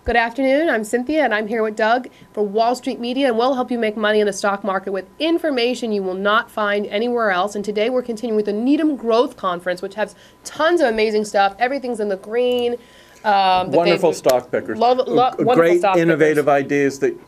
Good afternoon, I'm Cynthia and I'm here with Doug for Wall Street Media, and we'll help you make money in the stock market with information you will not find anywhere else. And today we're continuing with the Needham Growth Conference, which has tons of amazing stuff. Everything's in the green. Wonderful stock pickers. Great innovative ideas that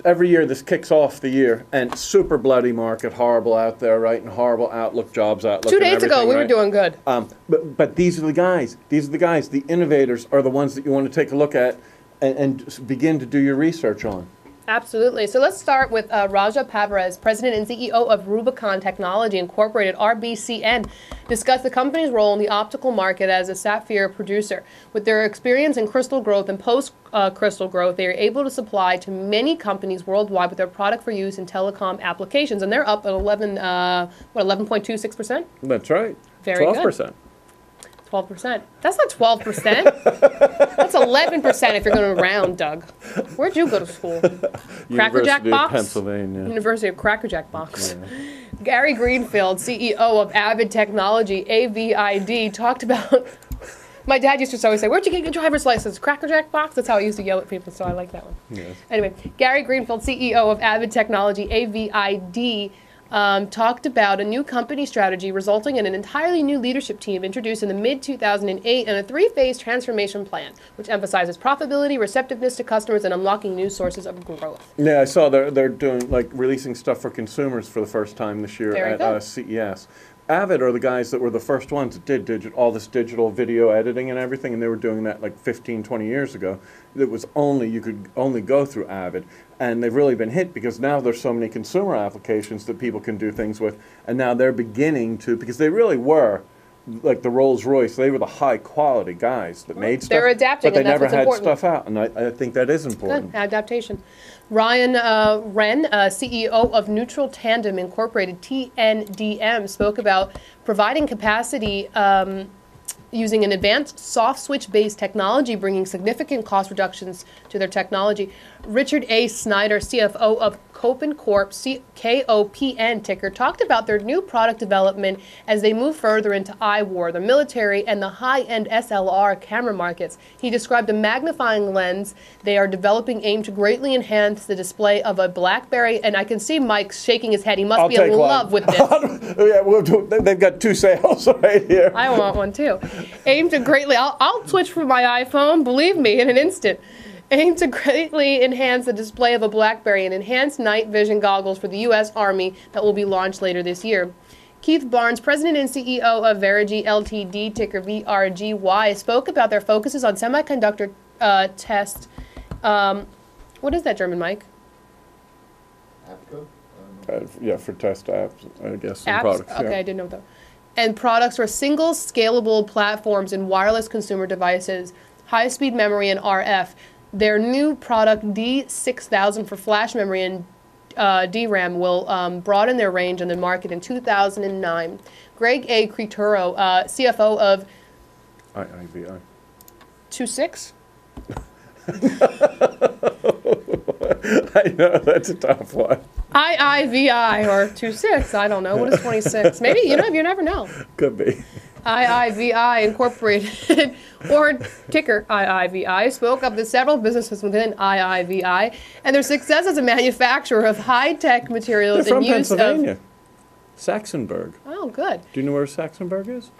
every year this kicks off the year, and super bloody market, horrible out there, right, and horrible outlook, jobs outlook. 2 days ago we were doing good. But these are the guys. These are the guys. The innovators are the ones that you want to take a look at and begin to do your research on. Absolutely. So let's start with Raja Pavarez, President and CEO of Rubicon Technology Incorporated, RBCN, discussed the company's role in the optical market as a sapphire producer. With their experience in crystal growth and post-crystal growth, they are able to supply to many companies worldwide with their product for use in telecom applications, and they're up at 11.26%? That's right. Very 12%. Good. 12%. That's not 12%. That's 11% if you're going to round, Doug. Where'd you go to school? Cracker Jack Box? Pennsylvania. University of Cracker Jack Box. Yeah. Gary Greenfield, CEO of Avid Technology, AVID, talked about... My dad used to always say, where'd you get your driver's license? Cracker Jack Box? That's how I used to yell at people, so I like that one. Yes. Anyway, Gary Greenfield, CEO of Avid Technology, AVID, talked about a new company strategy resulting in an entirely new leadership team introduced in the mid-2008 and a three-phase transformation plan, which emphasizes profitability, receptiveness to customers, and unlocking new sources of growth. Yeah, I saw they're doing, like, releasing stuff for consumers for the first time this year at CES. Avid are the guys that were the first ones that did all this digital video editing and everything, and they were doing that like 15, 20 years ago. It was you could only go through Avid, and they've really been hit because now there's so many consumer applications that people can do things with, and now they're beginning to, because they really were like the Rolls Royce, they were the high quality guys that made stuff. They're adapting, but they and that's never had important. stuff out, and I think that is important. Good. Adaptation. Ryan Wren, CEO of Neutral Tandem Incorporated, TNDM, spoke about providing capacity using an advanced soft switch-based technology, bringing significant cost reductions to their technology. Richard A. Snyder, CFO of KOPN Corp, KOPN ticker, talked about their new product development as they move further into IWAR, the military, and the high-end SLR camera markets. He described a magnifying lens they are developing aimed to greatly enhance the display of a BlackBerry, and I can see Mike shaking his head. He must be in love with this. Yeah, they've got two sales right here. I want one too. Aim to greatly, I'll switch from my iPhone, believe me, in an instant. Aim to greatly enhance the display of a BlackBerry and enhanced night vision goggles for the U.S. Army that will be launched later this year. Keith Barnes, President and CEO of Verigy Ltd, ticker VRGY, spoke about their focuses on semiconductor test. What is that, German, Mike? Yeah, for test apps, I guess, and apps? products. Okay, yeah. I didn't know that. And products for single scalable platforms in wireless consumer devices, high-speed memory, and RF. Their new product, D6000 for flash memory and DRAM, will broaden their range in the market in 2009. Greg A. Creturo, CFO of IIVI. 26? I know, that's a tough one. IIVI or 26, I don't know. What is 26? Maybe, you never know. Could be. IIVI Incorporated, or ticker IIVI, spoke up to several businesses within IIVI and their success as a manufacturer of high-tech materials. They're from and use Pennsylvania. Of... Saxonburg. Oh, good. Do you know where Saxonburg is?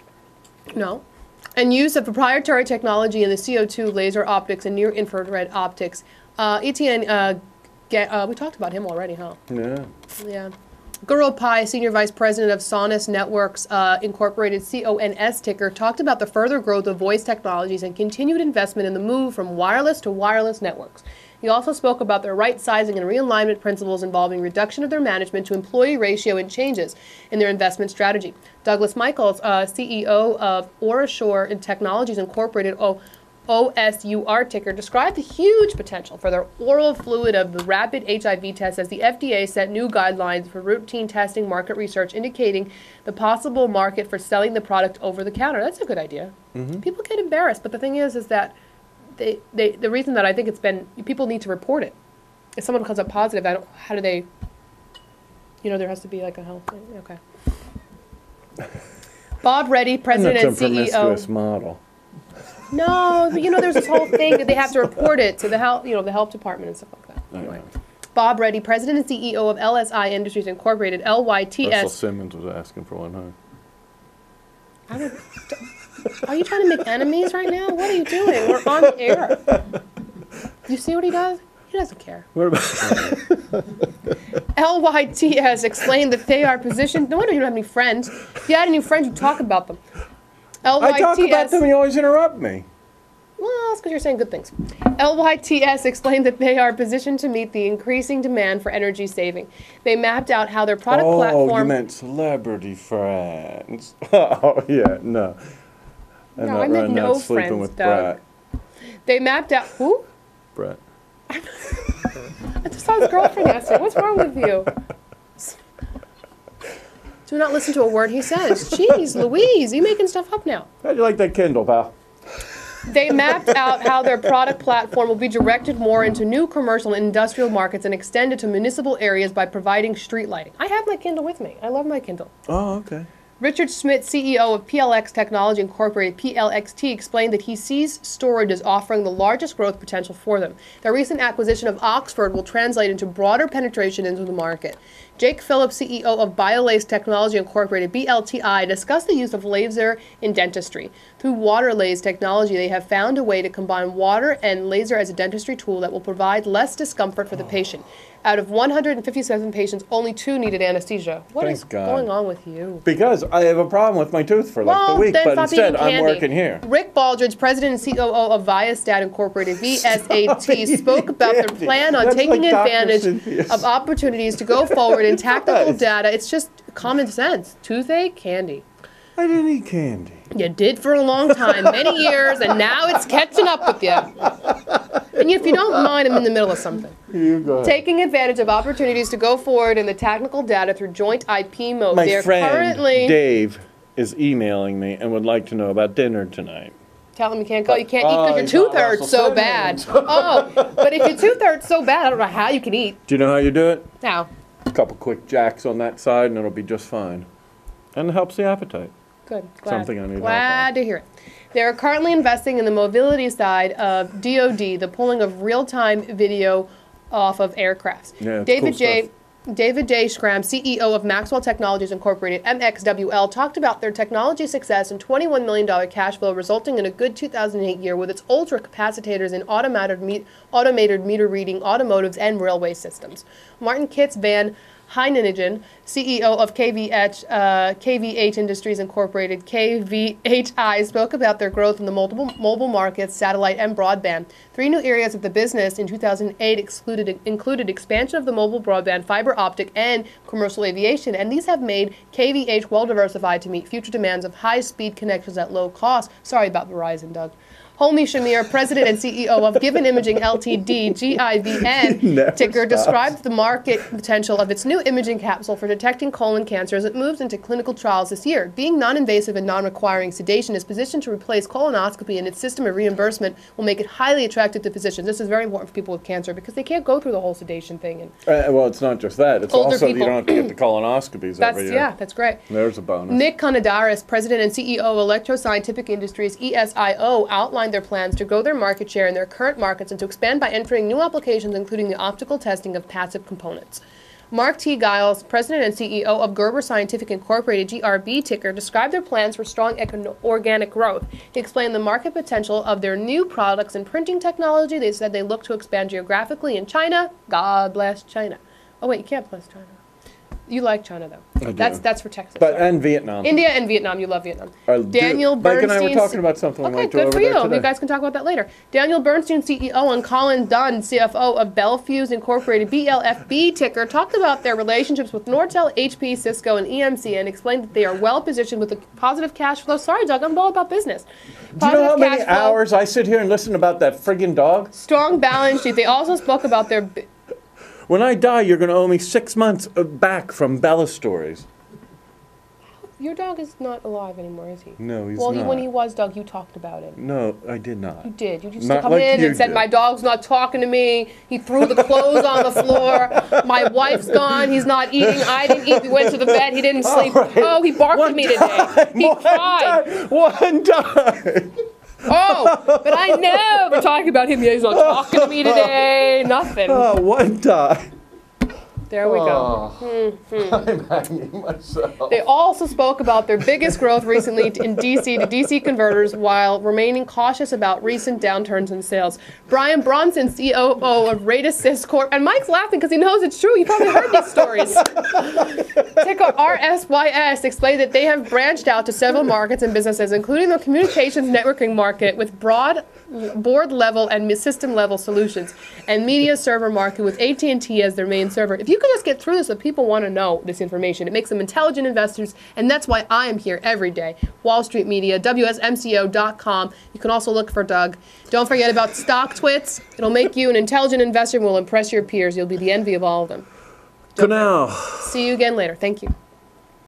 No. And use of proprietary technology in the CO2 laser optics and near-infrared optics. Etienne, we talked about him already, huh? Yeah. Yeah. Guru Pai, Senior Vice President of Sonus Networks Incorporated, CONS ticker, talked about the further growth of voice technologies and continued investment in the move from wireless to wireless networks. He also spoke about their right sizing and realignment principles involving reduction of their management to employee ratio and changes in their investment strategy. Douglas Michaels, CEO of Orashore Technologies Incorporated, OSUR ticker, described the huge potential for their oral fluid of the rapid HIV test as the FDA set new guidelines for routine testing market research indicating the possible market for selling the product over the counter. That's a good idea. Mm-hmm. People get embarrassed, but the thing is that the reason that I think it's been, people need to report it. If someone comes up positive, how do they, there has to be like a health thing. Okay. Bob Reddy, President and CEO. That's a promiscuous model. No, but there's this whole thing that they have to report it to the health, the health department and stuff like that. Anyway. Bob Reddy, President and CEO of LSI Industries Incorporated, LYTS. Russell Simmons was asking for one, huh? Are you trying to make enemies right now? What are you doing? We're on the air. You see what he does? He doesn't care. What about LYTS explained that they are positioned. No wonder you don't have any friends. If you had any friends, you'd talk about them. LYTS, I talk about them, you always interrupt me. Well, that's because you're saying good things. LYTS explained that they are positioned to meet the increasing demand for energy saving. They mapped out how their product platform... Oh, you meant celebrity friends. Oh, yeah, no. No, I meant no sleeping friends, with Doug. Brett. They mapped out... Who? Brett. I just saw his girlfriend yesterday. What's wrong with you? Do not listen to a word he says. Jeez, Louise, you making stuff up now. How'd you like that Kindle, pal? They mapped out how their product platform will be directed more into new commercial and industrial markets and extended to municipal areas by providing street lighting. I have my Kindle with me. I love my Kindle. Oh, okay. Richard Schmidt, CEO of PLX Technology Incorporated, PLXT, explained that he sees storage as offering the largest growth potential for them. Their recent acquisition of Oxford will translate into broader penetration into the market. Jake Phillips, CEO of BioLace Technology Incorporated, BLTI, discussed the use of laser in dentistry. Through water laser technology, they have found a way to combine water and laser as a dentistry tool that will provide less discomfort for the patient. Out of 157 patients, only 2 needed anesthesia. What is going on with you? Because I have a problem with my tooth for like the week, but instead I'm working here. Rick Baldridge, President and COO of Viastat Incorporated, VSAT, spoke about their plan on taking advantage of opportunities to go forward in tactical data. It's just common sense. Toothache, candy. I didn't eat candy. You did for a long time, many years, and now it's catching up with you. And if you don't mind, I'm in the middle of something. You go ahead. Taking advantage of opportunities to go forward in the technical data through joint IP mode. My friend Dave is emailing me and would like to know about dinner tonight. Tell him you can't go. You can't eat because your tooth hurts so bad. Oh, but if your tooth hurts so bad, I don't know how you can eat. Do you know how you do it? How? A couple quick jacks on that side and it'll be just fine. And it helps the appetite. Good. Something I need Glad to hear it. They are currently investing in the mobility side of DoD, the pulling of real-time video off of aircrafts. Yeah, David J. Schramm, CEO of Maxwell Technologies Incorporated, MXWL, talked about their technology success and $21 million cash flow, resulting in a good 2008 year with its ultra-capacitors in automated meter reading, automotives, and railway systems. Martin Kitts Van Heineken, CEO of KVH Industries Incorporated, KVHI, spoke about their growth in the mobile markets, satellite, and broadband. 3 new areas of the business in 2008 included expansion of the mobile broadband, fiber optic, and commercial aviation, and these have made KVH well diversified to meet future demands of high-speed connections at low cost. Sorry about Verizon, Doug. Homi Shamir, President and CEO of GIVN Imaging Ltd., GIVN ticker, described the market potential of its new imaging capsule for detecting colon cancer as it moves into clinical trials this year. Being non-invasive and non-requiring sedation is positioned to replace colonoscopy, and its system of reimbursement will make it highly attractive to physicians. This is very important for people with cancer because they can't go through the whole sedation thing. And well, it's not just that. It's also people. You don't have to get the colonoscopies every year. Yeah, that's great. There's a bonus. Nick Konadaris, President and CEO of Electro Scientific Industries, ESIO, outlined their plans to grow their market share in their current markets and to expand by entering new applications, including the optical testing of passive components. Mark T. Giles, President and CEO of Gerber Scientific Incorporated, GRB ticker, described their plans for strong organic growth. He explained the market potential of their new products in printing technology. They said they look to expand geographically in China. God bless China. Oh, wait, you can't bless China. You like China, though. That's for Texas. And Vietnam. India and Vietnam. You love Vietnam. Daniel Bernstein. Mike and I were talking about something we might do over there today. Okay, good for you. You guys can talk about that later. Daniel Bernstein, CEO, and Colin Dunn, CFO of Belfuse Incorporated, BLFB ticker, talked about their relationships with Nortel, HP, Cisco, and EMC, and explained that they are well positioned with a positive cash flow. Sorry, Doug, I'm all about business. Do you know how many hours I sit here and listen about that friggin' dog? Strong balance sheet. They also spoke about their... When I die, you're going to owe me 6 months back from Bella Stories. Your dog is not alive anymore, is he? No, he's not. Well, when he was, Doug, you talked about him. No, I did not. You did. You used to come in and said, my dog's not talking to me. He threw the clothes on the floor. My wife's gone. He's not eating. I didn't eat. We went to the bed. He didn't sleep. Right. Oh, he barked at me today. He cried. One time. Oh, but I never talking about him. He's not talking to me today. Nothing. Oh, one time. There we go. I'm hanging myself. They also spoke about their biggest growth recently in DC to DC converters while remaining cautious about recent downturns in sales. Brian Bronson, COO of RateAssist Corp. And Mike's laughing because he knows it's true. You probably heard these stories. Ticker RSYS explained that they have branched out to several markets and businesses, including the communications networking market with broad board level and system level solutions, and media server market with AT&T as their main server. If you could just get through this, if people want to know this information, it makes them intelligent investors, and that's why I am here every day. Wall Street Media, WSMCO.com. You can also look for Doug. Don't forget about Stock Twits. It'll make you an intelligent investor and will impress your peers. You'll be the envy of all of them. Good now. See you again later. Thank you.